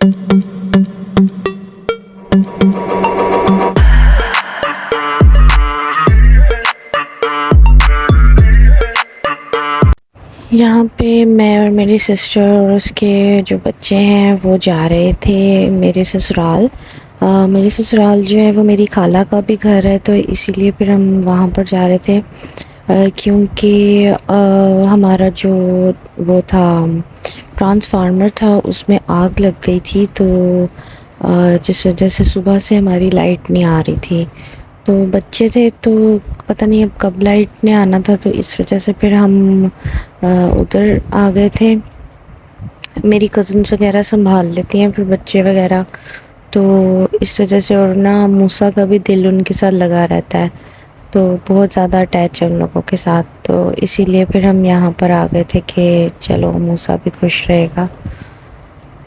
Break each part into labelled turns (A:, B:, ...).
A: यहाँ पे मैं और मेरी सिस्टर और उसके जो बच्चे हैं वो जा रहे थे मेरे ससुराल। मेरी ससुराल जो है वो मेरी खाला का भी घर है, तो इसीलिए फिर हम वहाँ पर जा रहे थे क्योंकि हमारा जो वो था ट्रांसफार्मर था उसमें आग लग गई थी, तो जिस वजह से सुबह से हमारी लाइट नहीं आ रही थी। तो बच्चे थे तो पता नहीं अब कब लाइट ने आना था, तो इस वजह से फिर हम उधर आ गए थे। मेरी कज़न्स वगैरह संभाल लेती हैं फिर बच्चे वगैरह, तो इस वजह से। और ना मूसा का भी दिल उनके साथ लगा रहता है, तो बहुत ज़्यादा अटैच है उन लोगों के साथ, तो इसीलिए फिर हम यहाँ पर आ गए थे कि चलो मूसा भी खुश रहेगा।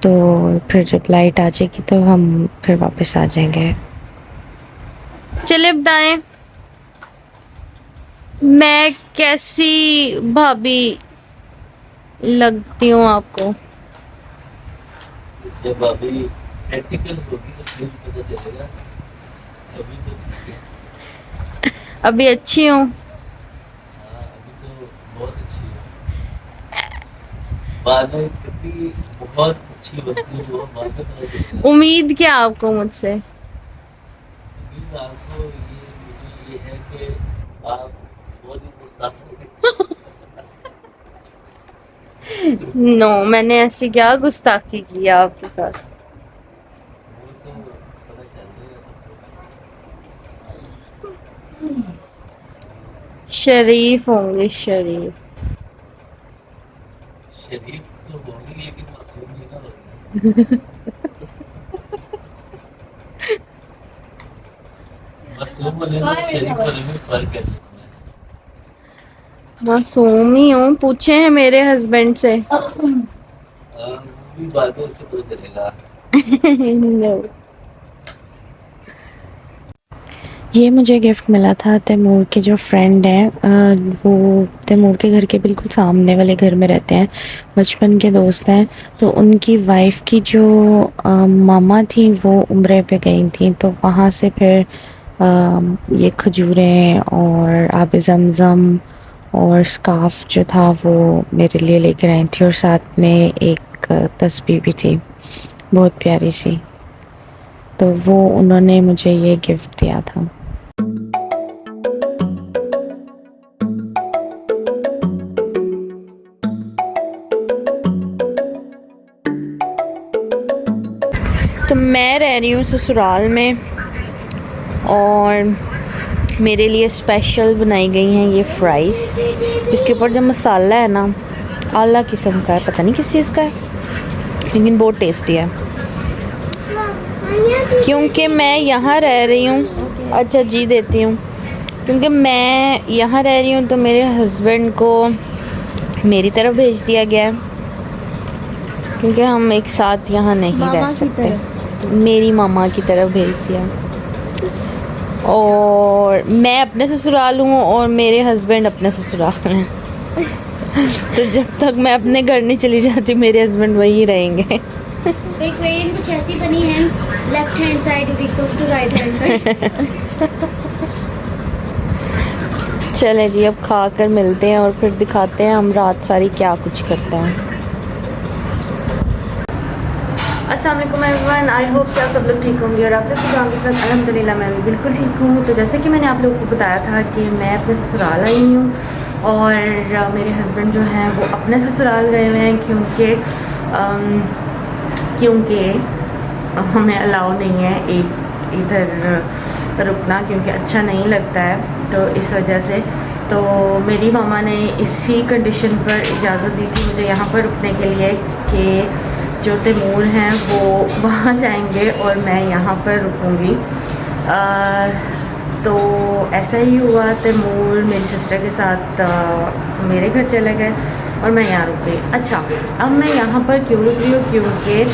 A: तो फिर जब लाइट आ जाएगी तो हम फिर वापस आ जाएंगे।
B: चले बताएं मैं कैसी भाभी लगती हूँ आपको?
C: जब अभी प्रैक्टिकल होगी तो फिर पता चलेगा। अभी तो ठीक है।
B: अभी अच्छी हूँ।
C: हाँ, अभी तो बहुत अच्छी है। बाद में कितनी बहुत अच्छी बनती है वो बाद में पता चलेगा।
B: उम्मीद क्या आपको मुझसे?
C: उम्मीद आपको मुझे ये है कि आप बहुत ही मुस्ताक हो।
B: नो, मैंने ऐसी क्या गुस्ताखी की है आपके साथ?
C: वो तो पता चल जाएगा सबको।
B: शरीफ होंगे, शरीफ।
C: शरीफ तो होंगे लेकिन मासूम नहीं ना होंगे। मासूम होने में शरीफ होने में फर्क है।
B: मासूम ही हूँ, पूछे हैं मेरे हस्बैंड से।
C: भी बातों से पता चलेगा।
B: नो।
A: ये मुझे गिफ्ट मिला था तैमूर के जो फ्रेंड हैं, वो तैमूर के घर के बिल्कुल सामने वाले घर में रहते हैं, बचपन के दोस्त हैं। तो उनकी वाइफ की जो मामा थी वो उम्रे पे गई थी, तो वहाँ से फिर ये खजूरें और आब ज़मज़म और स्कार्फ जो था वो मेरे लिए लेकर आई थी, और साथ में एक तस्बीह भी थी बहुत प्यारी सी। तो वो उन्होंने मुझे ये गिफ्ट दिया था। तो मैं रह रही हूँ ससुराल में, और मेरे लिए स्पेशल बनाई गई हैं ये फ्राइज़। इसके ऊपर जो मसाला है ना, आला किस्म का है, पता नहीं किस चीज़ का है, लेकिन बहुत टेस्टी है। क्योंकि मैं यहाँ रह रही हूँ, अच्छा जी देती हूँ, क्योंकि मैं यहाँ रह रही हूँ तो मेरे हस्बैंड को मेरी तरफ भेज दिया गया है, क्योंकि हम एक साथ यहाँ नहीं रह सकते। मेरी मामा की तरफ भेज दिया, और मैं अपने ससुराल हूँ और मेरे हस्बैंड अपने ससुराल हैं। तो जब तक मैं अपने घर नहीं चली जाती मेरे हस्बैंड वहीं रहेंगे।
D: तो इक्वेशन कुछ ऐसी बनी है, left hand side is equals to right hand side.
A: चले जी, अब खा कर मिलते हैं और फिर दिखाते हैं हम रात सारी क्या कुछ करते हैं। अस्सलाम वालेकुम एवरीवन, आई होप कि आप सब लोग ठीक होंगे और आप लोग के साथ अल्हम्दुलिल्लाह मैं भी बिल्कुल ठीक हूँ। तो जैसे कि मैंने आप लोगों को बताया था कि मैं अपने ससुराल आई हूँ, और मेरे हस्बैंड जो हैं वो अपने ससुराल गए हुए हैं, क्योंकि हमें अलाउ नहीं है एक इधर रुकना, क्योंकि अच्छा नहीं लगता है, तो इस वजह से। तो मेरी मामा ने इसी कंडीशन पर इजाज़त दी थी मुझे यहाँ पर रुकने के लिए कि जो तैमूर हैं वो वहाँ जाएंगे और मैं यहाँ पर रुकूँगी। तो ऐसा ही हुआ, तैमूर मेरी सिस्टर के साथ मेरे घर चले गए और मैं यहाँ रुक गई। अच्छा, अब मैं यहाँ पर क्यों रुक रही हूँ, क्योंकि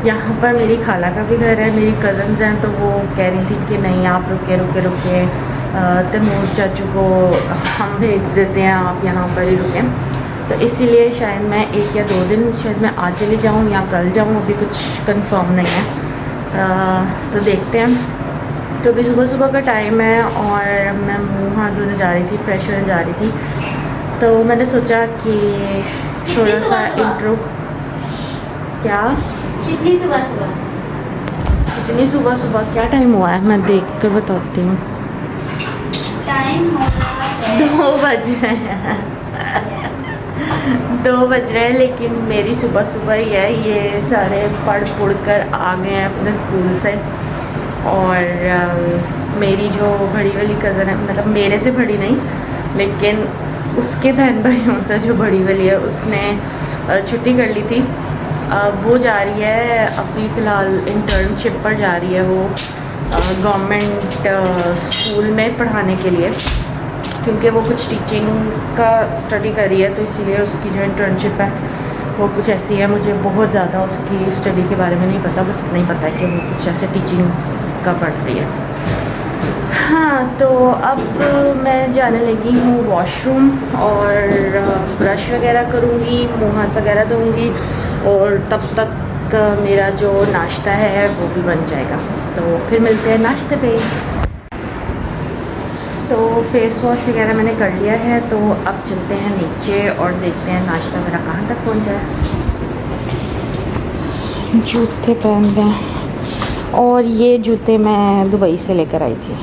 A: यहाँ पर मेरी खाला का भी घर है, मेरी कज़न्स हैं, तो वो कह रही थी कि नहीं आप रुके तैमूर चाचू को हम भेज देते हैं, आप यहाँ पर ही रुकें। तो इसीलिए शायद मैं 1 या 2 दिन शायद मैं आज चली जाऊँ या कल जाऊँ, अभी कुछ कंफर्म नहीं है। तो देखते हैं। तो अभी सुबह सुबह का टाइम है और मैं मुँह हाथ धोने जा रही थी, फ्रेश होने जा रही थी। तो मैंने सोचा कि थोड़ा सा इंट्रो। क्या
D: कितनी सुबह सुबह?
A: इतनी सुबह सुबह क्या टाइम हुआ है, मैं देख कर बताती हूँ।
D: टाइम हो रहा है
A: 2 बज रहे हैं 2 बज रहे हैं, लेकिन मेरी सुबह सुबह ही है। ये सारे पढ़ कर आ गए हैं अपने स्कूल से। और मेरी जो बड़ी वाली कज़न है, मतलब मेरे से बड़ी नहीं लेकिन उसके बहन भाइयों से जो बड़ी वाली है, उसने छुट्टी कर ली थी। वो जा रही है अभी फ़िलहाल इंटर्नशिप पर जा रही है वो गवर्नमेंट स्कूल में पढ़ाने के लिए, क्योंकि वो कुछ टीचिंग का स्टडी कर रही है। तो इसीलिए उसकी जो इंटर्नशिप है वो कुछ ऐसी है। मुझे बहुत ज़्यादा उसकी स्टडी के बारे में नहीं पता, बस इतना ही पता है कि वो कुछ ऐसे टीचिंग का पढ़ रही है। हाँ, तो अब मैं जाने लगी हूँ वॉशरूम और ब्रश वगैरह करूँगी, मुँह हाथ वगैरह धोऊँगी और तब तक मेरा जो नाश्ता है वो भी बन जाएगा। तो फिर मिलते हैं नाश्ते पे। तो फेस वॉश वगैरह मैंने कर लिया है, तो अब चलते हैं नीचे और देखते हैं नाश्ता मेरा कहाँ तक पहुँचा है। जूते पहन लें, और ये जूते मैं दुबई से लेकर आई थी।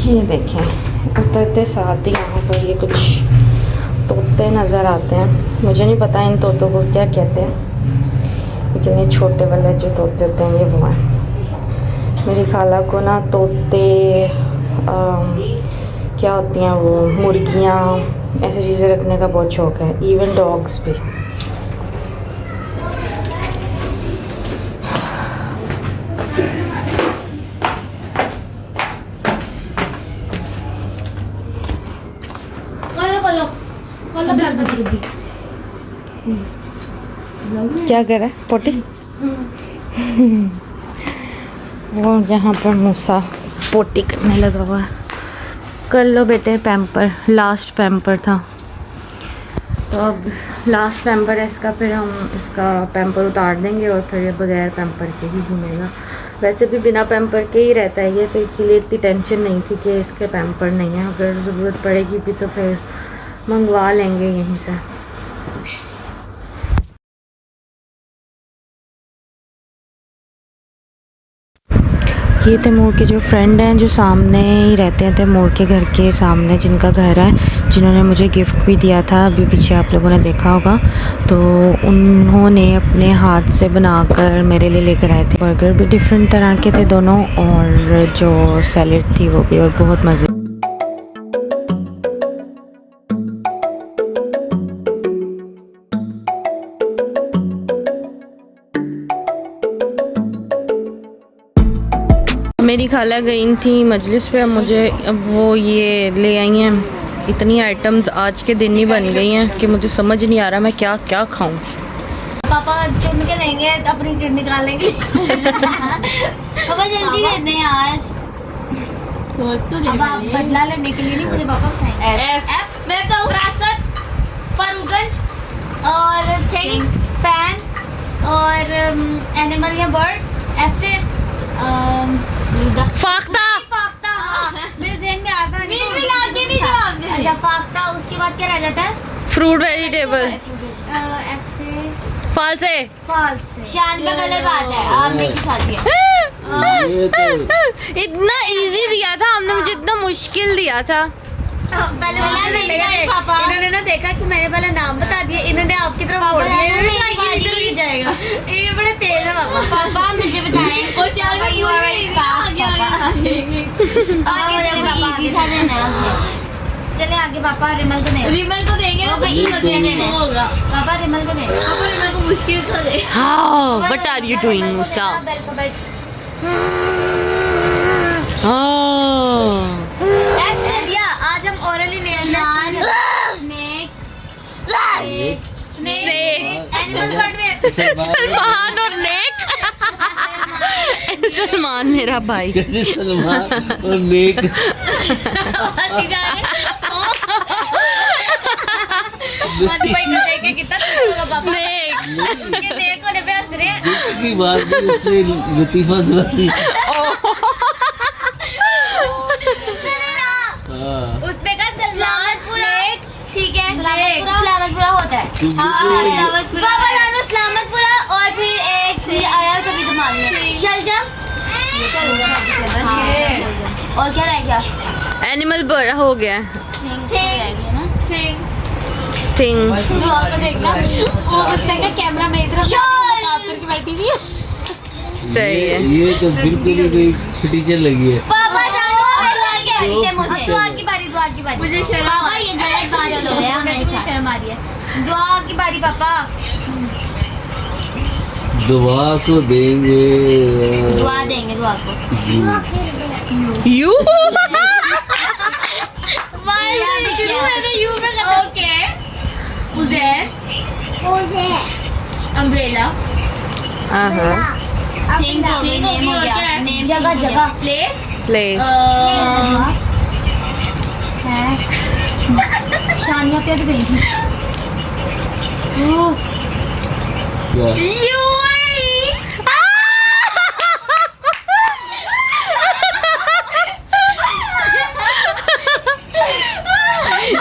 A: ये देखें, उतरते साथ ही यहाँ पर ये कुछ तोते नज़र आते हैं। मुझे नहीं पता इन तोतों को क्या कहते हैं, लेकिन ये छोटे वाले जो तोते होते हैं ये वो हैं। मेरी खाला को ना तोते क्या होती हैं वो, मुर्गियाँ, ऐसी चीज़ें रखने का बहुत शौक़ है, इवन डॉग्स भी। क्या कर रहा है पोटी? वो यहाँ पर मूसा पोटी करने लगा हुआ है। कर लो बेटे पैम्पर, लास्ट पैम्पर था। तो अब लास्ट पैम्पर है इसका, फिर हम इसका पैम्पर उतार देंगे और फिर ये बगैर पैम्पर के ही घूमेगा। वैसे भी बिना पैम्पर के ही रहता है ये, तो इसीलिए इतनी टेंशन नहीं थी कि इसके पैम्पर नहीं है। अगर ज़रूरत पड़ेगी भी तो फिर मंगवा लेंगे यहीं से। ये तैमूर के जो फ्रेंड हैं, जो सामने ही रहते हैं, तैमूर के घर के सामने जिनका घर है, जिन्होंने मुझे गिफ्ट भी दिया था, अभी पीछे आप लोगों ने देखा होगा। तो उन्होंने अपने हाथ से बनाकर मेरे लिए लेकर आए थे। बर्गर भी डिफरेंट तरह के थे दोनों, और जो सैलेड थी वो भी, और बहुत मज़े। मेरी खाला गई थी मजलिस पे, मुझे अब वो ये ले आई हैं। इतनी आइटम्स आज के दिन ही बन गई हैं कि मुझे समझ नहीं आ रहा मैं क्या क्या खाऊं।
D: पापा चुन के देंगे अपनी किड निकालेंगे। पापा जल्दी दे दें यार। अब आप बदला लेने के लिए नहीं, मुझे पापा बताएंगे। एफ मैं तो फरासत, फरूगंज और थिंग, फैन और एनिमल या बर्ड। एफ से
A: फाख्ता।
D: फाख्ता, हाँ मेरे ज़हन में आता है। नहीं जवाब दे। अच्छा फाख्ता, उसके बाद क्या रह जाता है?
A: Fruit vegetable.
D: एफ से
A: फल से।
D: शान पे गलत बात है, आपने की खाती है।
A: इतना इजी दिया था हमने, मुझे इतना मुश्किल दिया था।
D: पहले पापा
B: इन्होंने ना देखा कि मैंने पहले नाम बता दिया, इन्होंने आपकी तरफ मोड़ दिया। इन्होंने कहा कि इधर ही जाएगा। ये बड़े तेज है पापा।
D: पापा मुझे बताएं।
B: और शान में
D: You are very fast, पापा।
B: आगे चले पापा, आगे
D: चले आगे। पापा रिमल को दे।
B: रिमल को देंगे ना,
D: वो
B: सही
D: इजी
B: मजे
D: है।
B: में होगा।
D: पापा रिमल को दे।
B: पापा रिमल को मुश्किल सा दे।
A: How? What are you doing, Musa?
D: ऐसे दिया। आज हम ओरली नेक स्नेक एनिमल पार्ट में
A: सलमान और नेक। सलमान मेरा भाई।
C: कैसे सलमान और नेक
B: हंसी जा रहे मनी भाई को देख के कितना खुश होगा पापा उनके नेक होने पे हंस रहे हैं।
C: दुख की बात नहीं, उसने लतीफा सुना दी। हाँ,
B: उसने कहा सलामतपुरा
D: ठीक है
B: सलामतपुरा
D: सलामतपुरा होता है।
C: तुम मुझे
D: बाबा जानो सलामतपुरा और फिर एक चीज आया कभी दिमाग में शलजम। और क्या रह गया?
A: एनिमल बर्ड हो गया। थिंग
B: दुआ को देखना वो उसने कहा कैमरा मेरी तरफ काप करके बैठी हुई है।
A: सही है।
C: ये तो बिल्कुल ही कोई टीचर लगी है।
D: पापा जानो मुझे
B: दुआ की बारी मुझे शर्म
D: पापा ये गलत बात चल रहा है मेरे
B: मुझे
D: साथ।
B: शर्म आ रही है। दुआ की बारी पापा
C: दुआ को देंगे।
D: दुआ देंगे दुआ को।
A: यू
B: शुरू है तो यू में खत्म। ओके उज़ैर अम्ब्रेला
D: थिंग हो गई नेम हो गया नेम जगह जगह
B: प्लेस
A: प्लेस
D: शानिया पे भी गई थी।
C: क्या?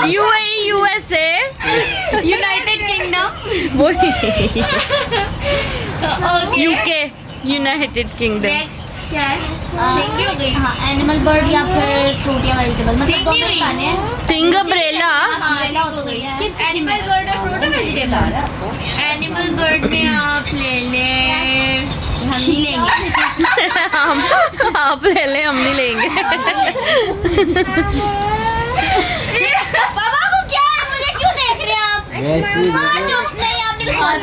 A: यूएई यूएसए
B: यूनाइटेड किंगडम
A: वो यूके यूनाइटेड किंगडम।
B: नेक्स्ट क्या है थिंग भी हो गई।
D: हाँ एनिमल बर्ड या फिर फ्रूट या वेजिटेबल मतलब
B: थिंग
D: दो
B: भी हुई।
D: खाने हैं।
A: थिंग अम्ब्रेला
B: umbrella हो गई है।
D: किस किसी में?
B: एनिमल बर्ड और फ्रूट है वेजिटेबल। एनिमल बर्ड में आप ले लें
D: हम नहीं लेंगे।
A: आप ले ले, हम नहीं लेंगे।
D: पापा को क्या है? मुझे क्यों देख रहे हैं आप?
C: वैसे ही
D: हाँ,
C: देखो।
D: चुप नहीं आपने कुछ और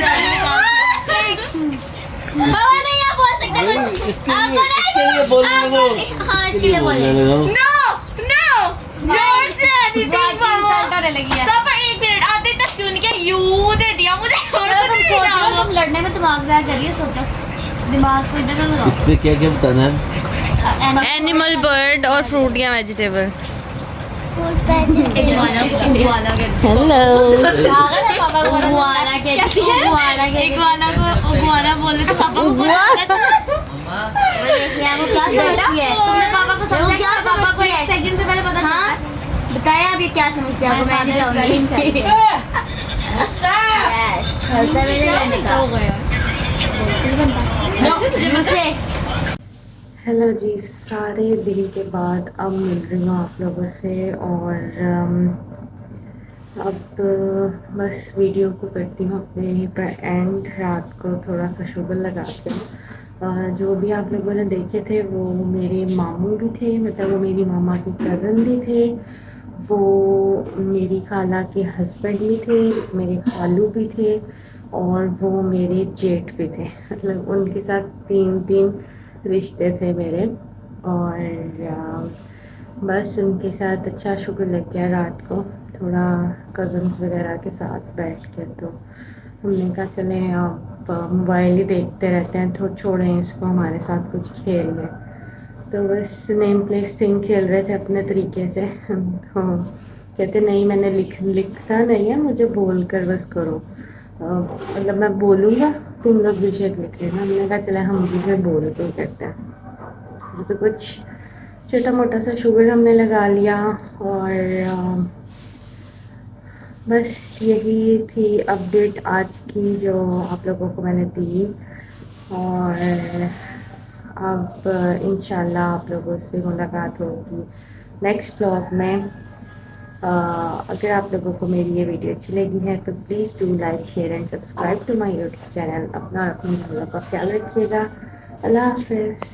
D: बाबा नहीं आप बोल सकते
C: नहीं,
D: कुछ
C: इसके
D: आप
C: लिए-
D: बोले
C: इसके लिए बोलने
D: आप
C: लगो।
D: बोले। हाँ इसके लिए बोले
C: लगाओ।
B: नो नो लगी है। पापा एक मिनट आते तक चुन के यू दे दिया मुझे और
D: चलो,
B: कुछ
D: तुम
B: नहीं
D: सोच रहे हो
B: मिला।
D: तुम लड़ने में दिमाग ज़ाया कर रही हो सोचो दिमाग को इधर ना
C: इससे क्या क्या बताना है?
D: लगाओ
A: एनिमल बर्ड और फ्रूट या वेजिटेबल। हेलो
D: उगवाना कहती है
B: इग्वाना को उगवाना बोले तो पापा को बोला
D: वो देख रहे हैं वो क्या समझती है
B: तुमने पापा को
D: वो
B: समझा
D: क्या
B: पापा को
D: समझती है?
B: एक सेकंड से पहले पता
D: हाँ
B: चला।
D: बताया आप ये क्या समझते हैं आपको मैं नहीं लाऊंगी मुझसे
A: हेलो जी, सारे दिन के बाद अब मिल रही हूँ आप लोगों से और अब बस वीडियो को करती हूँ अपने यहीं पर एंड। रात को थोड़ा सा शुगर लगाती हूँ। जो भी आप लोगों ने देखे थे वो मेरे मामू भी थे, मतलब वो मेरी मामा के कज़न भी थे, वो मेरी खाला के हस्बैंड भी थे, मेरे खालू भी थे और वो मेरे जेठ भी थे। मतलब उनके साथ तीन रिश्ते थे मेरे। और बस उनके साथ अच्छा शुगर लग गया रात को थोड़ा कज़न्स वगैरह के साथ बैठ के। तो हमने कहा चलें आप मोबाइल ही देखते रहते हैं तो छोड़ें इसको, हमारे साथ कुछ खेल लें। तो बस नेम प्लेस थिंग खेल रहे थे अपने तरीके से। हाँ कहते नहीं मैंने लिखना नहीं है, मुझे बोल कर बस करो, मतलब मैं बोलूँगा तुम लोग भी शेयर लिख लेना। हमने कहा चले हम भी फिर बोल के ही करते हैं। तो कुछ छोटा मोटा सा शुगर हमने लगा लिया और बस यही थी अपडेट आज की जो आप लोगों को मैंने दी। और अब इंशाल्लाह आप लोगों से मुलाकात होगी नेक्स्ट व्लॉग में। अगर आप लोगों को मेरी ये वीडियो अच्छी लगी है तो please do like share and subscribe to my YouTube channel. अपना और अपनी का ख्याल रखिएगा। अल्लाह हाफ़िज़।